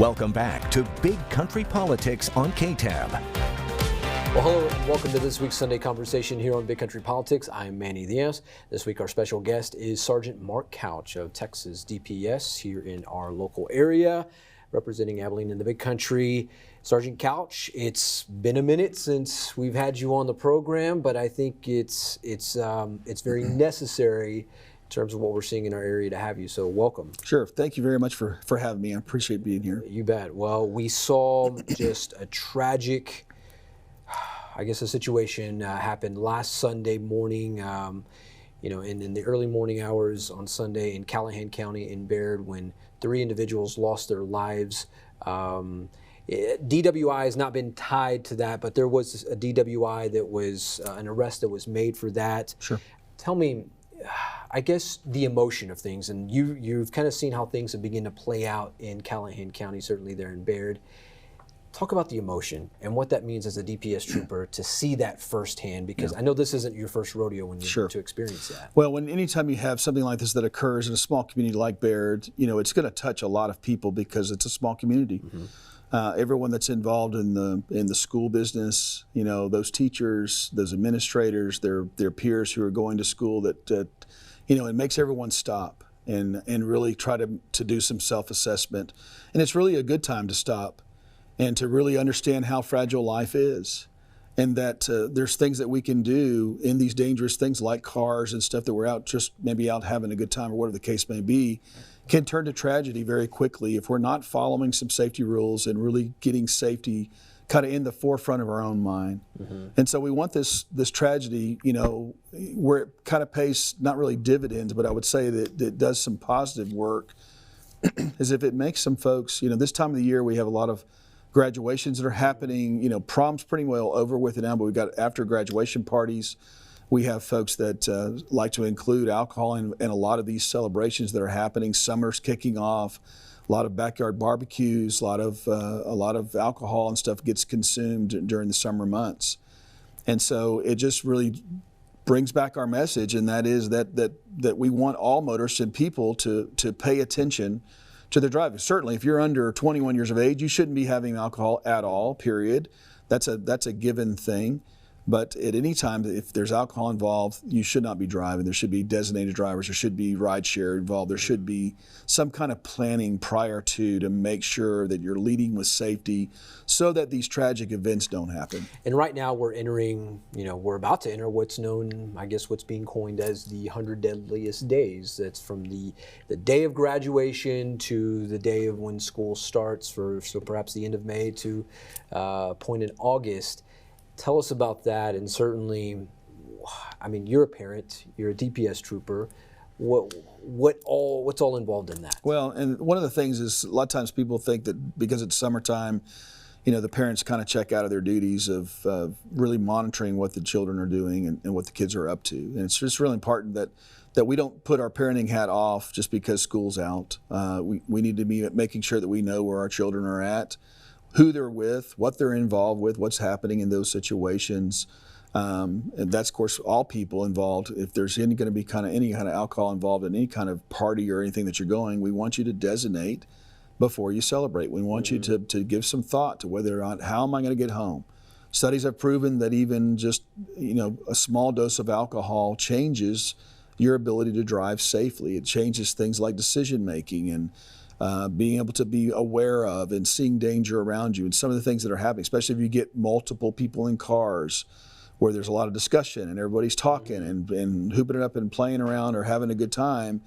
Welcome back to Big Country Politics on KTAB. Well, hello and welcome to this week's Sunday Conversation here on Big Country Politics. I'm Manny Diaz. This week our special guest is Sergeant Mark Couch of Texas DPS here in our local area, representing Abilene in the Big Country. Sergeant Couch, it's been a minute since we've had you on the program, but I think it's very necessary in terms of what we're seeing in our area to have you. So welcome. Sure. Thank you very much for having me. I appreciate being here. You bet. Well, we saw just a tragic, I guess, a situation happened last Sunday morning, in the early morning hours on Sunday in Callahan County in Baird, when 3 individuals lost their lives. DWI has not been tied to that, but there was a DWI that was an arrest that was made for that. Sure. Tell me, I guess, the emotion of things, and you've kind of seen how things have begun to play out in Callahan County, certainly there in Baird. Talk about the emotion and what that means as a DPS trooper to see that firsthand, because I know this isn't your first rodeo when you to experience that. Well, anytime you have something like this that occurs in a small community like Baird, it's going to touch a lot of people because it's a small community. Mm-hmm. Everyone that's involved in the school business, those teachers, those administrators, their peers who are going to school, that it makes everyone stop and really try to do some self-assessment. And it's really a good time to stop and to really understand how fragile life is, and that there's things that we can do in these dangerous things like cars and stuff that we're out having a good time or whatever the case may be, can turn to tragedy very quickly if we're not following some safety rules and really getting safety kind of in the forefront of our own mind. Mm-hmm. And so we want this tragedy, where it kind of pays not really dividends, but I would say that it does some positive work, is if it makes some folks, this time of the year we have a lot of graduations that are happening. Prom's pretty well over with now, but we've got after graduation parties. We have folks that like to include alcohol in a lot of these celebrations that are happening. Summer's kicking off, a lot of backyard barbecues, a lot of alcohol and stuff gets consumed during the summer months. And so it just really brings back our message, and that is that we want all motorists and people to pay attention to their driving. Certainly, if you're under 21 years of age, you shouldn't be having alcohol at all, period. That's a given thing. But at any time, if there's alcohol involved, you should not be driving. There should be designated drivers. There should be ride share involved. There should be some kind of planning prior to make sure that you're leading with safety so that these tragic events don't happen. And right now we're about to enter what's known, I guess, what's being coined as the 100 deadliest days. That's from the day of graduation to the day of when school starts, so perhaps the end of May to point in August. Tell us about that, and certainly, you're a parent, you're a DPS trooper. What's all involved in that? Well, and one of the things is a lot of times people think that because it's summertime, the parents kind of check out of their duties of really monitoring what the children are doing and what the kids are up to. And it's just really important that we don't put our parenting hat off just because school's out. We need to be making sure that we know where our children are at, who they're with, what they're involved with, what's happening in those situations. And that's, of course, all people involved. If there's going to be any kind of alcohol involved in any kind of party or anything that you're going, we want you to designate before you celebrate. We want you to give some thought to whether or not, how am I going to get home? Studies have proven that even just, a small dose of alcohol changes your ability to drive safely. It changes things like decision making and being able to be aware of and seeing danger around you and some of the things that are happening, especially if you get multiple people in cars where there's a lot of discussion and everybody's talking and hooping it up and playing around or having a good time.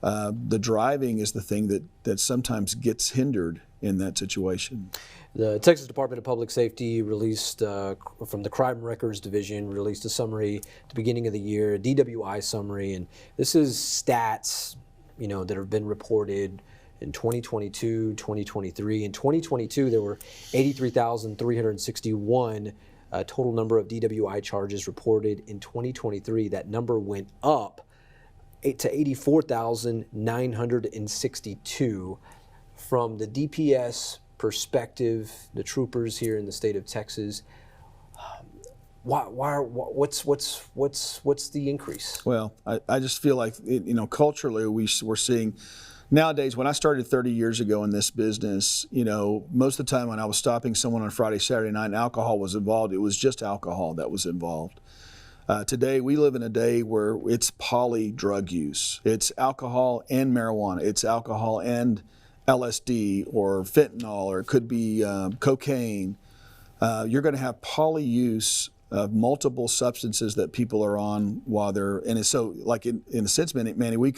The driving is the thing that sometimes gets hindered in that situation. The Texas Department of Public Safety released, from the Crime Records Division, released a summary at the beginning of the year, a DWI summary, and this is stats, that have been reported in 2022, 2023. In 2022, there were 83,361 total number of DWI charges reported. In 2023, that number went up to 84,962. From the DPS perspective, the troopers here in the state of Texas, what's the increase? Well, I just feel like culturally we're seeing nowadays, when I started 30 years ago in this business, most of the time when I was stopping someone on Friday, Saturday night, and alcohol was involved, it was just alcohol that was involved. Today, we live in a day where it's poly drug use. It's alcohol and marijuana. It's alcohol and LSD or fentanyl, or it could be cocaine. You're going to have poly use of multiple substances that people are on while they're, and it's so, like in a sense, Manny,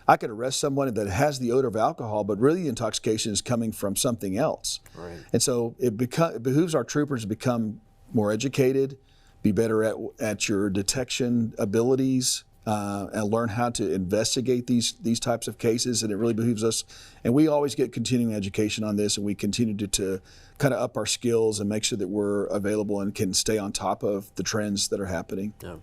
I could arrest someone that has the odor of alcohol, but really the intoxication is coming from something else. Right. And so it behooves our troopers to become more educated, be better at your detection abilities, and learn how to investigate these types of cases. And it really behooves us. And we always get continuing education on this, and we continue to kind of up our skills and make sure that we're available and can stay on top of the trends that are happening. Yeah.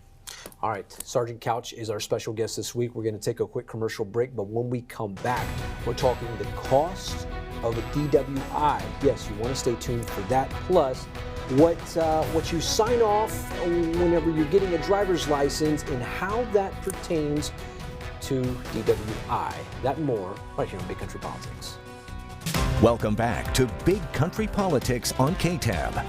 All right, Sergeant Couch is our special guest this week. We're going to take a quick commercial break, but when we come back, we're talking the cost of a DWI. Yes, you want to stay tuned for that. Plus, what you sign off whenever you're getting a driver's license and how that pertains to DWI. That and more right here on Big Country Politics. Welcome back to Big Country Politics on KTAB.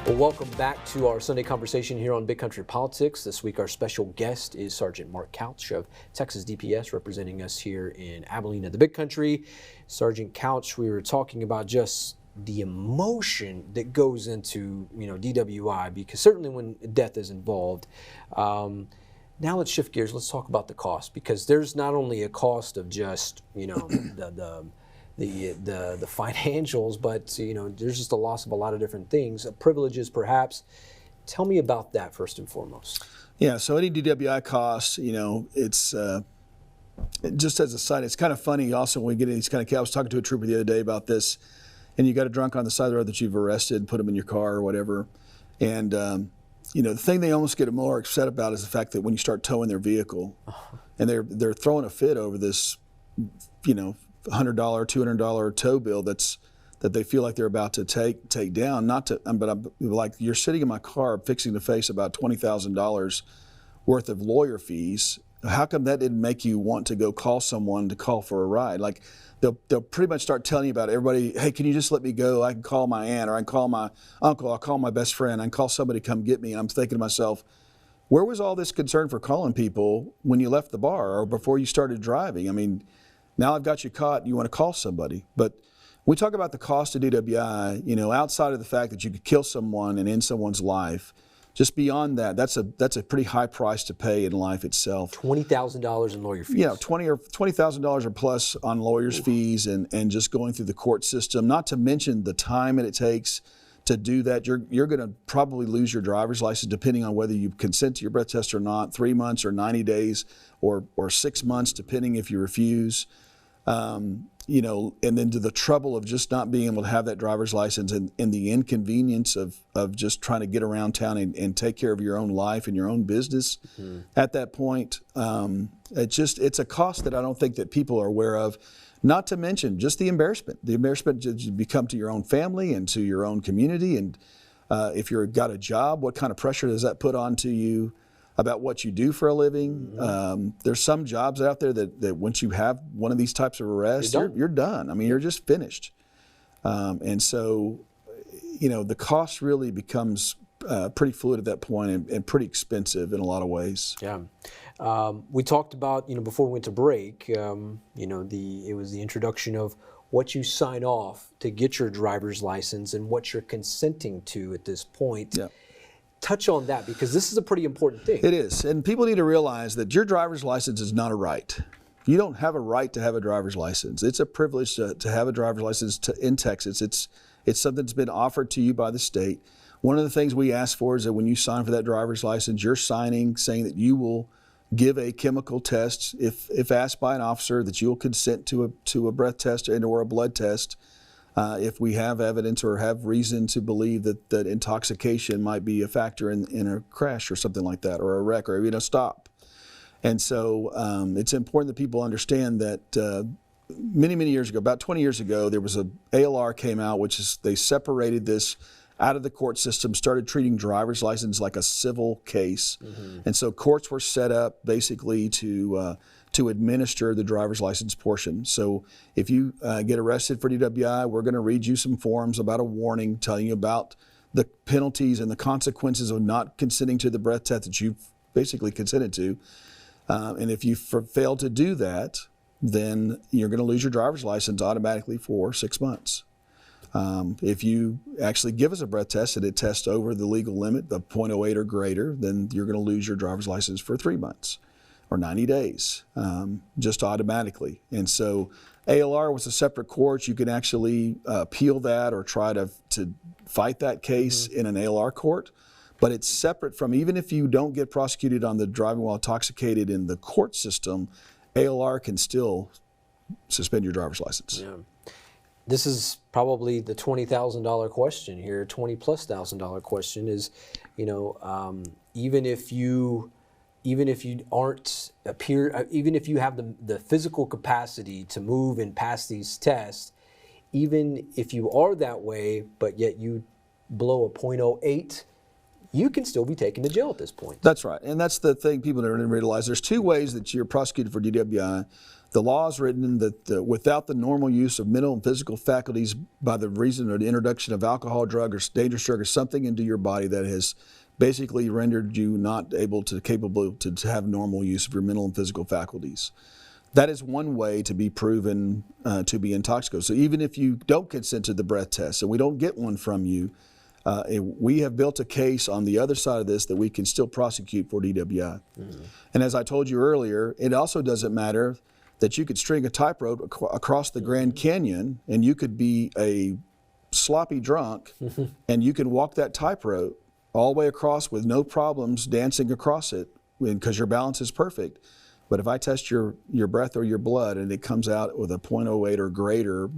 Well, welcome back to our Sunday conversation here on Big Country Politics. This week, our special guest is Sergeant Mark Couch of Texas DPS, representing us here in Abilene at the Big Country. Sergeant Couch, we were talking about just the emotion that goes into, DWI, because certainly when death is involved. Now let's shift gears. Let's talk about the cost, because there's not only a cost of just, the financials, but there's just a loss of a lot of different things, privileges perhaps. Tell me about that first and foremost. Yeah, so any DWI costs, it's just as a side. It's kind of funny also when we get in these kind of cases. I was talking to a trooper the other day about this, and you got a drunk on the side of the road that you've arrested, put them in your car or whatever, and the thing they almost get more upset about is the fact that when you start towing their vehicle, and they're throwing a fit over this, $100, $200 tow bill that they feel like they're about to take down. But I'm like, you're sitting in my car fixing to face about $20,000 worth of lawyer fees. How come that didn't make you want to go call someone to call for a ride? Like they'll pretty much start telling you about everybody. Hey, can you just let me go? I can call my aunt, or I can call my uncle. I'll call my best friend. I can call somebody to come get me. And I'm thinking to myself, where was all this concern for calling people when you left the bar or before you started driving? I mean, now I've got you caught, you want to call somebody. But we talk about the cost of DWI, outside of the fact that you could kill someone and end someone's life, just beyond that, that's a pretty high price to pay in life itself. $20,000 in lawyer fees. Yeah, $20,000 or plus on lawyers' fees and just going through the court system, not to mention the time that it takes to do that. You're going to probably lose your driver's license depending on whether you consent to your breath test or not, 3 months or 90 days or 6 months, depending if you refuse. And then to the trouble of just not being able to have that driver's license and the inconvenience of just trying to get around town and take care of your own life and your own business at that point. It's a cost that I don't think that people are aware of, not to mention just the embarrassment you become to your own family and to your own community. And if you've got a job, what kind of pressure does that put onto you about what you do for a living? There's some jobs out there that once you have one of these types of arrests, you're done. I mean, you're just finished. And so, the cost really becomes pretty fluid at that point and pretty expensive in a lot of ways. Yeah. We talked about, before we went to break, it was the introduction of what you sign off to get your driver's license and what you're consenting to at this point. Yeah. Touch on that, because this is a pretty important thing. It is, and people need to realize that your driver's license is not a right. You don't have a right to have a driver's license. It's a privilege to have a driver's license in Texas. It's something that's been offered to you by the state. One of the things we ask for is that when you sign for that driver's license, you're signing saying that you will give a chemical test if asked by an officer, that you will consent to a breath test or a blood test. If we have evidence or have reason to believe that intoxication might be a factor in a crash or something like that, or a wreck, or even a stop. And so it's important that people understand that many, many years ago, about 20 years ago, there was a ALR came out, which is they separated this out of the court system, started treating driver's license like a civil case. And so courts were set up basically to to administer the driver's license portion. So if you get arrested for DWI, we're going to read you some forms about a warning, telling you about the penalties and the consequences of not consenting to the breath test that you've basically consented to. And if you fail to do that, then you're going to lose your driver's license automatically for 6 months. If you actually give us a breath test and it tests over the legal limit of 0.08 or greater, then you're going to lose your driver's license for 3 months or 90 days, just automatically. And so ALR was a separate court. You can actually appeal that or try to fight that case in an ALR court. But it's separate from, even if you don't get prosecuted on the driving while intoxicated in the court system, ALR can still suspend your driver's license. Yeah. This is probably the $20,000 question here. $20,000+ question is, even if you aren't even if you have the physical capacity to move and pass these tests, even if you are that way, but yet you blow a 0.08, you can still be taken to jail at this point. That's right. And that's the thing people don't realize. There's two ways that you're prosecuted for DWI. The law is written that without the normal use of mental and physical faculties by the reason of the introduction of alcohol, drug, or dangerous drug, or something into your body that has basically rendered you not capable to have normal use of your mental and physical faculties. That is one way to be proven to be intoxicated. So even if you don't consent to the breath test and we don't get one from you, we have built a case on the other side of this that we can still prosecute for DWI. And as I told you earlier, it also doesn't matter that you could string a tightrope across the Grand Canyon and you could be a sloppy drunk and you can walk that tightrope all the way across with no problems dancing across it because your balance is perfect. But if I test your breath or your blood and it comes out with a 0.08 or greater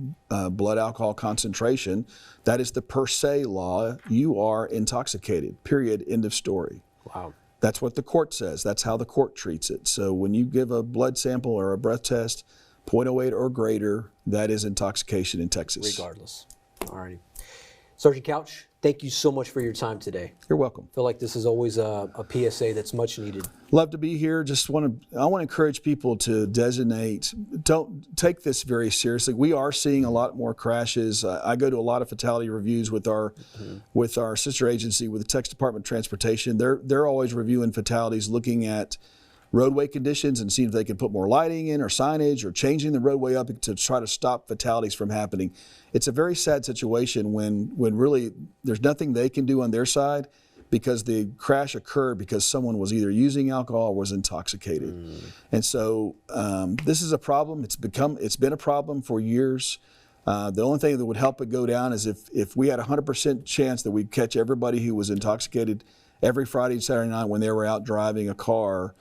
blood alcohol concentration, that is the per se law. You are intoxicated, period, end of story. Wow. That's what the court says. That's how the court treats it. So when you give a blood sample or a breath test, 0.08 or greater, that is intoxication in Texas. Regardless. All righty. Sergeant Couch, thank you so much for your time today. You're welcome. I feel like this is always a PSA that's much needed. Love to be here. I want to encourage people to don't take this very seriously. We are seeing a lot more crashes. I go to a lot of fatality reviews with our sister agency, with the Texas Department of Transportation. They're always reviewing fatalities, looking at roadway conditions and seeing if they can put more lighting in or signage or changing the roadway up to try to stop fatalities from happening. It's a very sad situation when really there's nothing they can do on their side because the crash occurred because someone was either using alcohol or was intoxicated. And so this is a problem. It's been a problem for years. The only thing that would help it go down is if we had a 100% chance that we'd catch everybody who was intoxicated every Friday and Saturday night when they were out driving a car.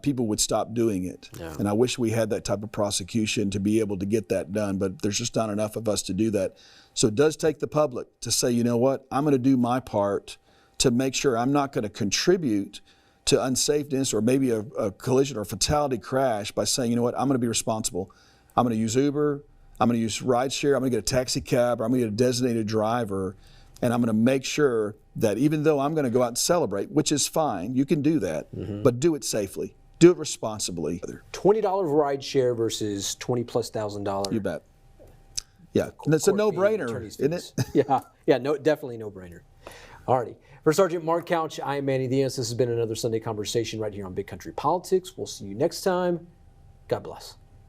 People would stop doing it. Yeah. And I wish we had that type of prosecution to be able to get that done, but there's just not enough of us to do that. So it does take the public to say, you know what, I'm going to do my part to make sure I'm not going to contribute to unsafeness or maybe a collision or fatality crash by saying, you know what, I'm going to be responsible. I'm going to use Uber, I'm going to use rideshare, I'm going to get a taxi cab, or I'm going to get a designated driver, and I'm going to make sure that even though I'm going to go out and celebrate, which is fine, you can do that, but do it safely. Do it responsibly. $20 ride share versus $20,000+. You bet. Yeah, and it's a no-brainer, isn't it? Yeah, no, definitely no-brainer. Alrighty. For Sergeant Mark Couch, I am Manny Diaz. This has been another Sunday Conversation right here on Big Country Politics. We'll see you next time. God bless.